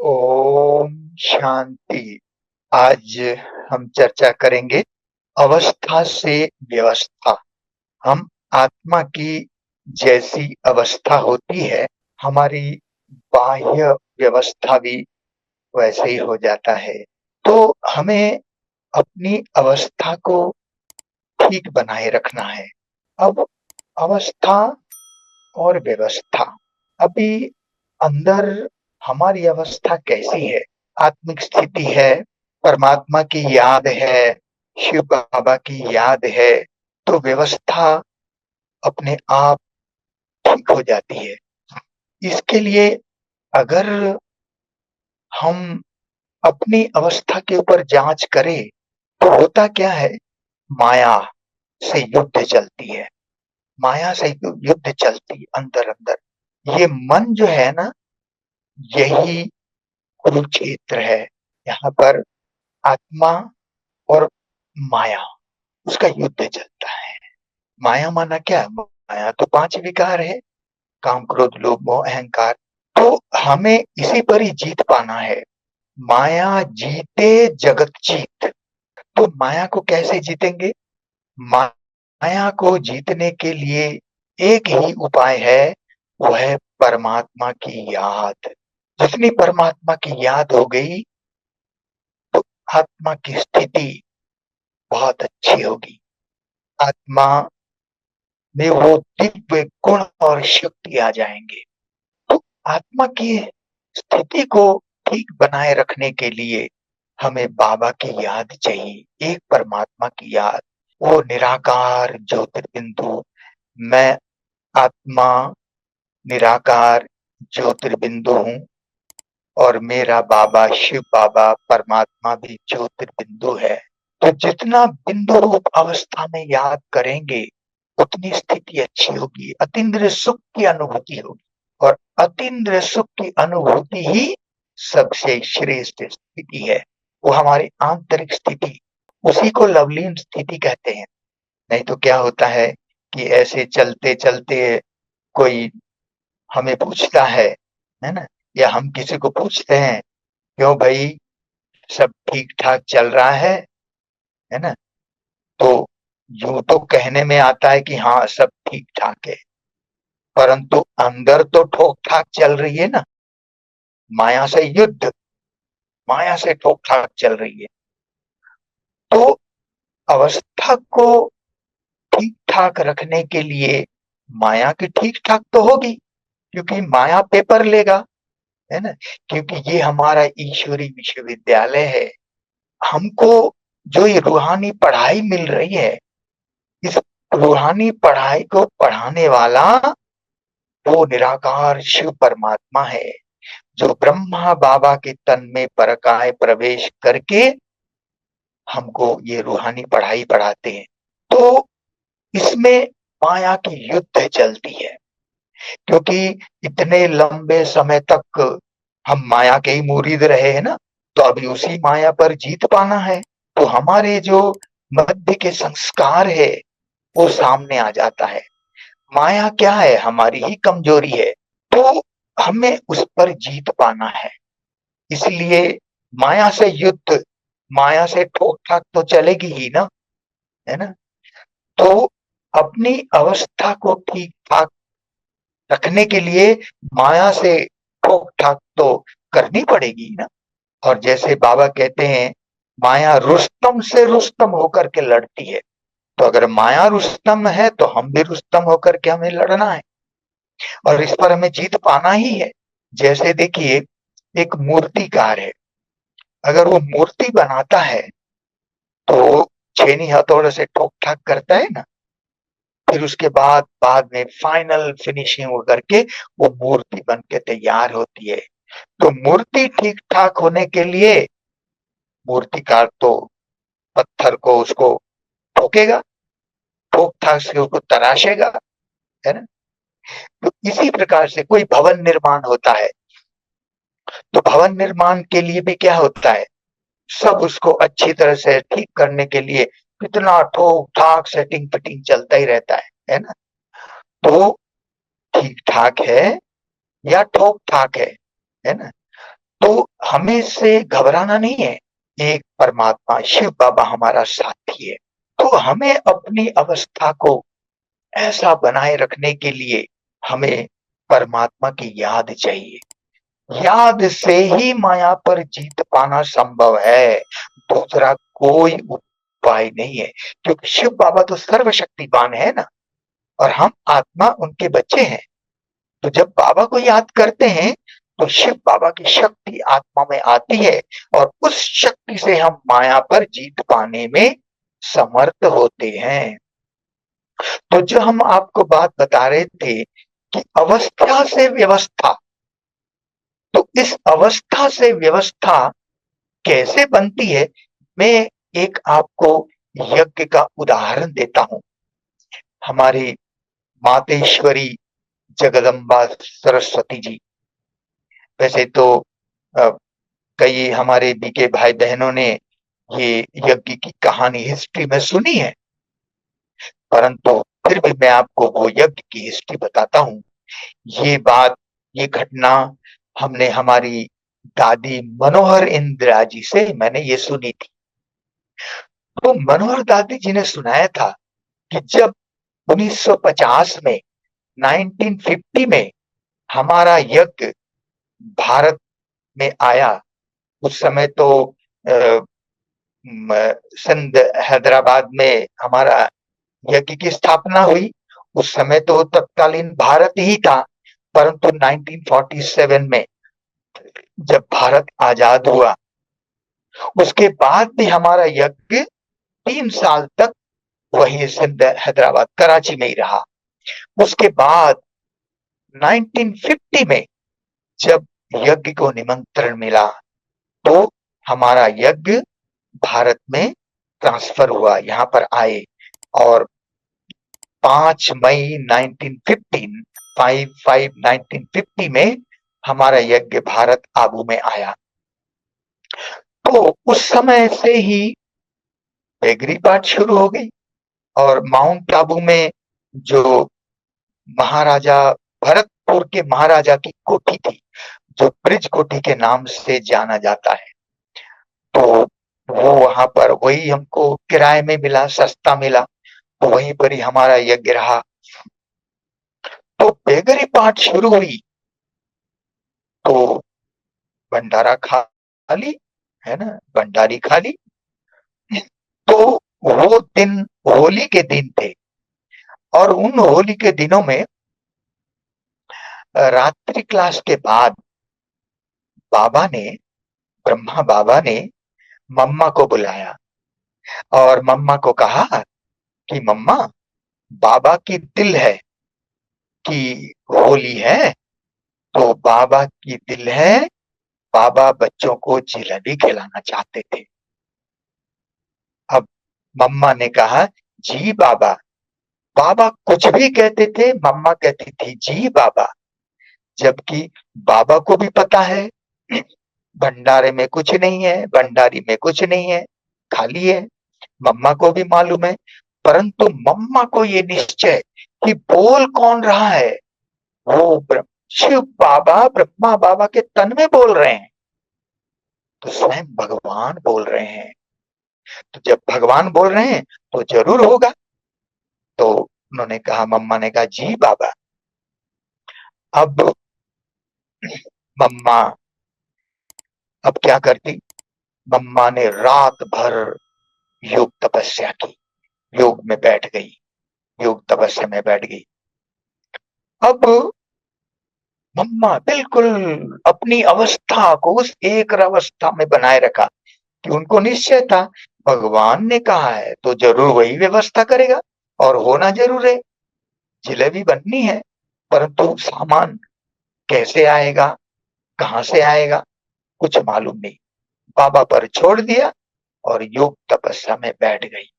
ओम शांति। आज हम चर्चा करेंगे अवस्था से व्यवस्था। हम आत्मा की जैसी अवस्था होती है, हमारी बाह्य व्यवस्था भी वैसे ही हो जाता है। तो हमें अपनी अवस्था को ठीक बनाए रखना है। अब अवस्था और व्यवस्था, अभी अंदर हमारी अवस्था कैसी है? आत्मिक स्थिति है, परमात्मा की याद है, शिव बाबा की याद है, तो व्यवस्था अपने आप ठीक हो जाती है। इसके लिए अगर हम अपनी अवस्था के ऊपर जांच करें तो होता क्या है, माया से युद्ध चलती है। माया से युद्ध चलती है अंदर अंदर। ये मन जो है ना, यही कुरुक्षेत्र है। यहाँ पर आत्मा और माया, उसका युद्ध चलता है। माया माना क्या? माया तो पांच विकार है, काम क्रोध लोभ मोह अहंकार। तो हमें इसी पर ही जीत पाना है। माया जीते जगत जीत। तो माया को कैसे जीतेंगे? माया को जीतने के लिए एक ही उपाय है, वो है परमात्मा की याद। जितनी परमात्मा की याद हो गई तो आत्मा की स्थिति बहुत अच्छी होगी। आत्मा में वो दिव्य गुण और शक्ति आ जाएंगे। तो आत्मा की स्थिति को ठीक बनाए रखने के लिए हमें बाबा की याद चाहिए, एक परमात्मा की याद। वो निराकार ज्योतिर्बिंदु, मैं आत्मा निराकार ज्योतिर्बिंदु हूँ और मेरा बाबा शिव बाबा परमात्मा भी ज्योतिर्बिंदु है। तो जितना बिंदु रूप अवस्था में याद करेंगे उतनी स्थिति अच्छी होगी, अतीन्द्रिय सुख की अनुभूति होगी। और अतीन्द्रिय सुख की अनुभूति ही सबसे श्रेष्ठ स्थिति है। वो हमारी आंतरिक स्थिति, उसी को लवलीन स्थिति कहते हैं। नहीं तो क्या होता है कि ऐसे चलते चलते कोई हमें पूछता है ना, या हम किसी को पूछते हैं, क्यों भाई, सब ठीक ठाक चल रहा है ना? तो यूं तो कहने में आता है कि हाँ सब ठीक ठाक है, परंतु अंदर तो ठोक ठाक चल रही है ना। माया से युद्ध, माया से ठोक ठाक चल रही है। तो अवस्था को ठीक ठाक रखने के लिए माया की ठीक ठाक तो होगी, क्योंकि माया पेपर लेगा, है ना? क्योंकि ये हमारा ईश्वरी विश्वविद्यालय है। हमको जो ये रूहानी पढ़ाई मिल रही है, इस रूहानी पढ़ाई को पढ़ाने वाला वो निराकार शिव परमात्मा है, जो ब्रह्मा बाबा के तन में परकाय प्रवेश करके हमको ये रूहानी पढ़ाई पढ़ाते हैं। तो इसमें माया की युद्ध चलती है, क्योंकि इतने लंबे समय तक हम माया के ही मुरीद रहे हैं ना, तो अभी उसी माया पर जीत पाना है। तो हमारे जो मध्य के संस्कार है वो सामने आ जाता है। माया क्या है? हमारी ही कमजोरी है। तो हमें उस पर जीत पाना है। इसलिए माया से युद्ध, माया से ठोक ठाक तो चलेगी ही ना, है ना? तो अपनी अवस्था को ठीक ठाक रखने के लिए माया से ठोक ठाक तो करनी पड़ेगी ना। और जैसे बाबा कहते हैं, माया रुस्तम से रुस्तम होकर के लड़ती है। तो अगर माया रुस्तम है तो हम भी रुस्तम होकर के हमें लड़ना है और इस पर हमें जीत पाना ही है। जैसे देखिए, एक मूर्तिकार है, अगर वो मूर्ति बनाता है तो छेनी हथौड़े से ठोक ठाक करता है ना, फिर उसके बाद बाद में फाइनल फिनिशिंग करके वो मूर्ति बन के तैयार होती है। तो मूर्ति ठीक ठाक होने के लिए मूर्तिकार तो पत्थर को उसको ठोकेगा, ठोक ठाक से उसको तराशेगा, है ना? तो इसी प्रकार से कोई भवन निर्माण होता है, तो भवन निर्माण के लिए भी क्या होता है, सब उसको अच्छी तरह से ठीक करने के लिए कितना ठोक ठाक सेटिंग फिटिंग चलता ही रहता है ना? तो ठीक ठाक है या ठोक ठाक है ना? तो हमें से घबराना नहीं है। एक परमात्मा शिव बाबा हमारा साथी है। तो हमें अपनी अवस्था को ऐसा बनाए रखने के लिए हमें परमात्मा की याद चाहिए। याद से ही माया पर जीत पाना संभव है, दूसरा कोई उपाय नहीं है। क्योंकि शिव बाबा तो सर्वशक्तिमान है ना, और हम आत्मा उनके बच्चे हैं। तो जब बाबा को याद करते हैं तो शिव बाबा की शक्ति आत्मा में आती है, और उस शक्ति से हम माया पर जीत पाने में समर्थ होते हैं। तो जो हम आपको बात बता रहे थे कि अवस्था से व्यवस्था, तो इस अवस्था से व्यवस्था कैसे बनती है, मैं एक आपको यज्ञ का उदाहरण देता हूं। हमारी मातेश्वरी जगदम्बा सरस्वती जी, वैसे तो अ, कई हमारे बीके भाई बहनों ने ये यज्ञ की कहानी हिस्ट्री में सुनी है, परंतु फिर भी मैं आपको वो यज्ञ की हिस्ट्री बताता हूँ। ये बात, ये घटना हमने हमारी दादी मनोहर इंदिरा जी से मैंने ये सुनी थी। तो मनोहर दादी जी ने सुनाया था कि जब 1950 में 1950 में हमारा यज्ञ भारत में आया, उस समय तो सिंध हैदराबाद में हमारा यज्ञ की स्थापना हुई। उस समय तो तत्कालीन भारत ही था, परंतु 1947 में जब भारत आजाद हुआ, उसके बाद भी हमारा यज्ञ 3 साल तक वही सिंध हैदराबाद कराची में ही रहा। उसके बाद 1950 में जब यज्ञ को निमंत्रण मिला तो हमारा यज्ञ भारत में ट्रांसफर हुआ, यहाँ पर आए, और 5 मई 1950 में हमारा यज्ञ भारत आबू में आया। तो उस समय से ही बेगरी पाठ शुरू हो गई, और माउंट आबू में जो महाराजा भरतपुर के महाराजा की कोठी थी, जो ब्रिज कोठी के नाम से जाना जाता है, तो वो वहां पर वही हमको किराए में मिला, सस्ता मिला, तो वहीं पर ही हमारा यज्ञ रहा। तो बेगरी पाठ शुरू हुई तो भंडारा खा ली, है ना, भंडारी खा ली। तो वो दिन होली के दिन थे, और उन होली के दिनों में रात्रि क्लास के बाद बाबा ने, ब्रह्मा बाबा ने मम्मा को बुलाया, और मम्मा को कहा कि मम्मा, बाबा की दिल है कि होली है, तो बाबा की दिल है, बाबा बच्चों को जिलेबी खिलाना चाहते थे। अब मम्मा ने कहा, जी बाबा। बाबा कुछ भी कहते थे, मम्मा कहती थी जी बाबा, जबकि बाबा को भी पता है भंडारे में कुछ नहीं है, भंडारी में कुछ नहीं है, खाली है। मम्मा को भी मालूम है, परंतु मम्मा को ये निश्चय कि बोल कौन रहा है, वो शिव बाबा, ब्रह्मा बाबा के तन में बोल रहे हैं, तो स्वयं भगवान बोल रहे हैं। तो जब भगवान बोल रहे हैं तो जरूर होगा। तो उन्होंने कहा, मम्मा ने कहा, जी बाबा। अब मम्मा अब क्या करती, मम्मा ने रात भर योग तपस्या की, योग में बैठ गई, योग तपस्या में बैठ गई। अब मम्मा बिल्कुल अपनी अवस्था को उस एक अवस्था में बनाए रखा कि उनको निश्चय था भगवान ने कहा है तो जरूर वही व्यवस्था करेगा, और होना जरूर है, जलेबी बननी है, परंतु सामान कैसे आएगा, कहां से आएगा, कुछ मालूम नहीं। बाबा पर छोड़ दिया और योग तपस्या में बैठ गई।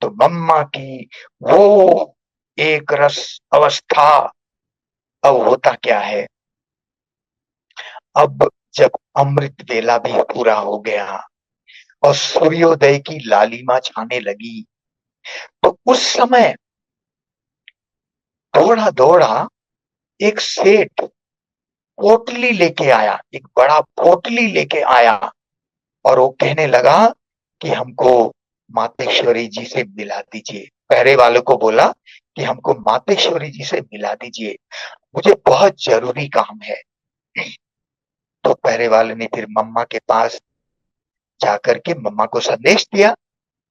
तो मम्मा की वो एक रस अवस्था, अब होता क्या है, अब जब अमृत वेला भी पूरा हो गया और सूर्योदय की लालिमा छाने लगी, तो उस समय दौड़ा दौड़ा एक सेठ पोटली लेके आया, एक बड़ा पोटली लेके आया और वो कहने लगा कि हमको मातेश्वरी जी से मिला दीजिए। पहरे वालों को बोला कि हमको मातेश्वरी जी से मिला दीजिए, मुझे बहुत जरूरी काम है। तो पहरे वाले ने फिर मम्मा के पास जाकर के मम्मा को संदेश दिया।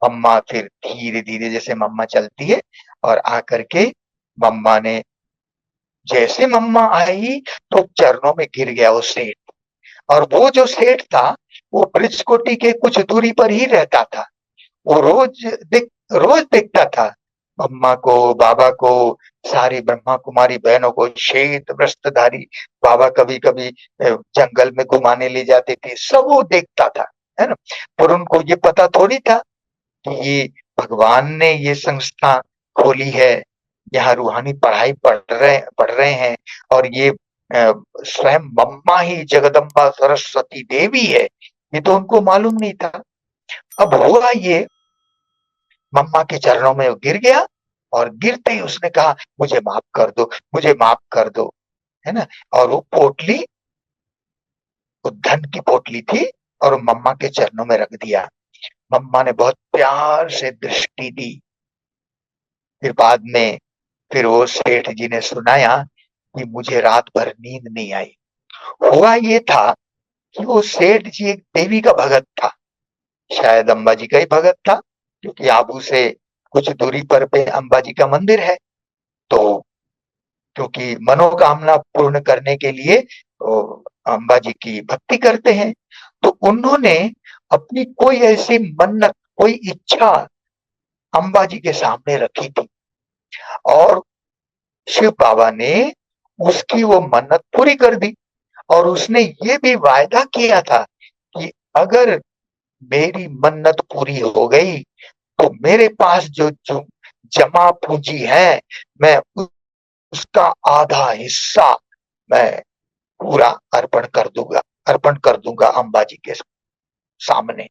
मम्मा फिर धीरे धीरे जैसे मम्मा चलती है और आकर के मम्मा ने, जैसे मम्मा आई तो चरणों में गिर गया वो सेठ। और वो जो सेठ था वो ब्रिजकोटी के कुछ दूरी पर ही रहता था। वो रोज देखता था मम्मा को, बाबा को, सारी ब्रह्मा कुमारी बहनों को, श्वेत वस्त्रधारी बाबा कभी कभी जंगल में घुमाने ले जाते थे, सब वो देखता था, है ना। पर उनको ये पता थोड़ी था कि ये भगवान ने ये संस्था खोली है, यहाँ रूहानी पढ़ाई पढ़ रहे हैं, और ये स्वयं मम्मा ही जगदम्बा सरस्वती देवी है, ये तो उनको मालूम नहीं था। अब हुआ ये, मम्मा के चरणों में वो गिर गया और गिरते ही उसने कहा मुझे माफ कर दो, मुझे माफ कर दो, है ना। और वो पोटली, वो धन की पोटली थी, और मम्मा के चरणों में रख दिया। मम्मा ने बहुत प्यार से दृष्टि दी। फिर बाद में फिर वो सेठ जी ने सुनाया कि मुझे रात भर नींद नहीं आई। हुआ ये था कि वो सेठ जी एक देवी का भगत था, शायद अम्बा जी का ही भगत था, क्योंकि आबू से कुछ दूरी पर पे अम्बा जी का मंदिर है। तो क्योंकि मनोकामना पूर्ण करने के लिए अम्बा जी की भक्ति करते हैं, तो उन्होंने अपनी कोई ऐसी मन्नत, कोई इच्छा अम्बा जी के सामने रखी थी, और शिव बाबा ने उसकी वो मन्नत पूरी कर दी। और उसने ये भी वायदा किया था कि अगर मेरी मन्नत पूरी हो गई तो मेरे पास जो जमा पूंजी है, मैं उसका आधा हिस्सा मैं पूरा अर्पण कर दूंगा अम्बा जी के सामने।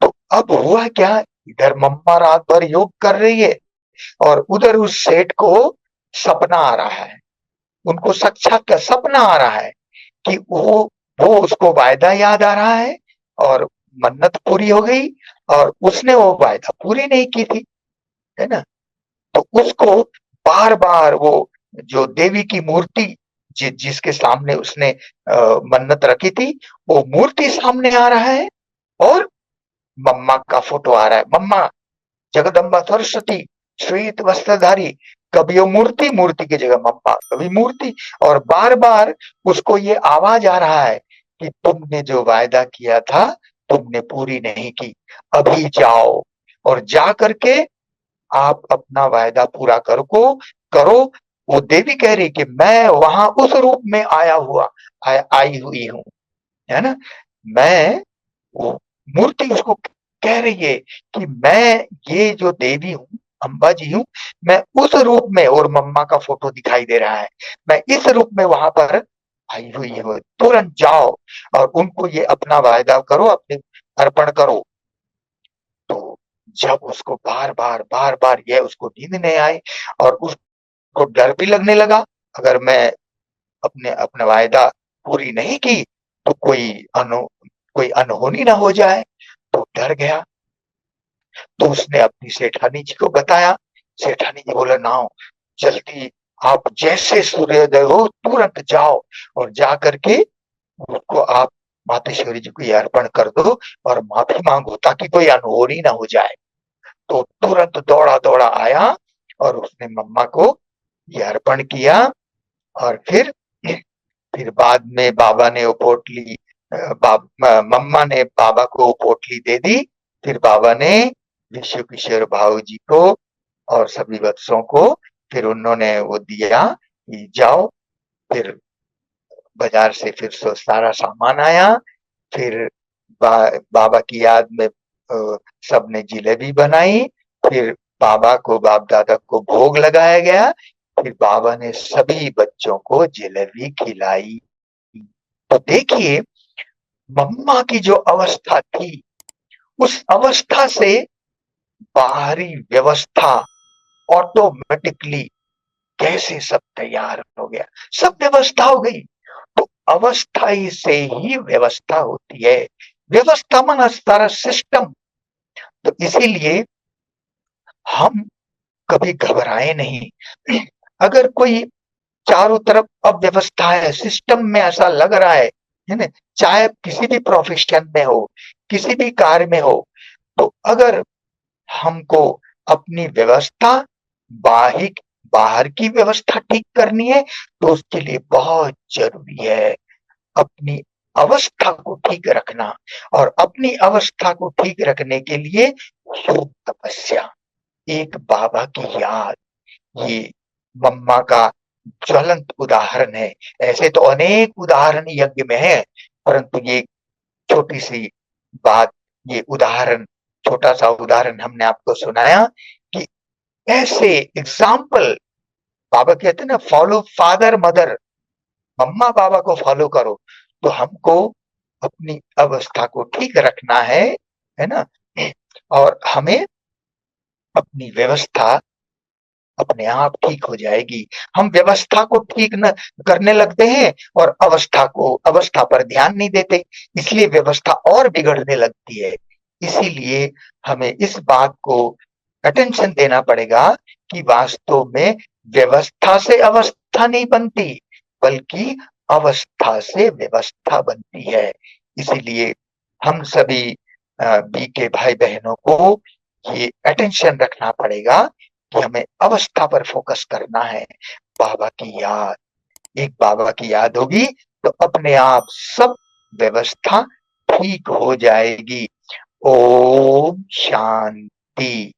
तो अब हुआ क्या, इधर मम्मा रात भर योग कर रही है और उधर उस सेठ को सपना आ रहा है, उनको साक्षात का सपना आ रहा है कि वो उसको वायदा याद आ रहा है, और मन्नत पूरी हो गई, और उसने वो वायदा पूरी नहीं की थी, है ना। तो उसको बार बार वो जो देवी की मूर्ति जिसके सामने उसने मन्नत रखी थी, वो मूर्ति सामने आ रहा है, और मम्मा का फोटो आ रहा है, मम्मा जगदम्बा सरस्वती श्वेत वस्त्रधारी, कभी वो मूर्ति, मूर्ति की जगह मम्मा, कभी मूर्ति। और बार बार उसको ये आवाज आ रहा है कि तुमने जो वायदा किया था तुमने पूरी नहीं की, अभी जाओ और जा करके आप अपना वायदा पूरा करो। वो देवी कह रही कि मैं वहां उस रूप में आई हुई हूँ, है ना। मैं वो मूर्ति उसको कह रही है कि मैं ये जो देवी हूँ, अम्बा जी हूँ, मैं उस रूप में, और मम्मा का फोटो दिखाई दे रहा है, मैं इस रूप में वहां पर आई हुई हूँ, तुरंत जाओ और उनको ये अपना वायदा करो, अपने अर्पण करो। तो जब उसको बार बार ये उसको नींद नहीं आई, और उसको डर भी लगने लगा, अगर मैं अपने अपना वायदा पूरी नहीं की तो कोई अनहोनी ना हो जाए, तो डर गया। तो उसने अपनी सेठानी जी को बताया। सेठानी जी बोले ना, जल्दी आप जैसे सूर्योदय हो तुरंत जाओ और जा करके उसको आप मातेश्वरी जी को ये अर्पण कर दो और माफी मांगो, ताकि कोई अनहोनी ना हो जाए। तो तुरंत दौड़ा दौड़ा आया और उसने मम्मा को ये अर्पण किया। और फिर बाद में बाबा ने वो पोटली, मम्मा ने बाबा को वो पोटली दे दी। फिर बाबा ने विश्व किशोर भाऊ जी को और सभी बच्चों को फिर उन्होंने वो दिया कि जाओ। फिर बाजार से फिर सारा सामान आया। फिर बाबा की याद में सबने जिलेबी बनाई। फिर बाबा को, बाप दादा को भोग लगाया गया। फिर बाबा ने सभी बच्चों को जिलेबी खिलाई। तो देखिए, मम्मा की जो अवस्था थी, उस अवस्था से बाहरी व्यवस्था ऑटोमेटिकली कैसे सब तैयार हो गया, सब व्यवस्था हो गई। अवस्था ही से ही व्यवस्था होती है। व्यवस्था माना सारा सिस्टम। तो इसीलिए हम कभी घबराए नहीं। अगर कोई चारों तरफ अव्यवस्था है, सिस्टम में ऐसा लग रहा है ना? चाहे किसी भी प्रोफेशन में हो, किसी भी कार्य में हो, तो अगर हमको अपनी व्यवस्था बाहिक बाहर की व्यवस्था ठीक करनी है, तो उसके लिए बहुत जरूरी है अपनी अवस्था को ठीक रखना। और अपनी अवस्था को ठीक रखने के लिए योग तपस्या, एक बाबा की याद, ये मम्मा का ज्वलंत उदाहरण है। ऐसे तो अनेक उदाहरण यज्ञ में है, परंतु ये छोटी सी बात, ये उदाहरण, छोटा सा उदाहरण हमने आपको सुनाया कि ऐसे एग्जाम्पल, बाबा कहते हैं ना, फॉलो फादर मदर, मम्मा बाबा को फॉलो करो। तो हमको अपनी अवस्था को ठीक रखना है ना? और हमें अपनी व्यवस्था अपने आप ठीक हो जाएगी। हम व्यवस्था को ठीक न करने लगते हैं और अवस्था पर ध्यान नहीं देते, इसलिए व्यवस्था और बिगड़ने लगती है। इसीलिए हमें इस बात को अटेंशन देना पड़ेगा कि वास्तव में व्यवस्था से अवस्था नहीं बनती, बल्कि अवस्था से व्यवस्था बनती है। इसीलिए हम सभी बी के भाई बहनों को ये अटेंशन रखना पड़ेगा कि हमें अवस्था पर फोकस करना है। बाबा की याद, एक बाबा की याद होगी तो अपने आप सब व्यवस्था ठीक हो जाएगी। ओम शांति।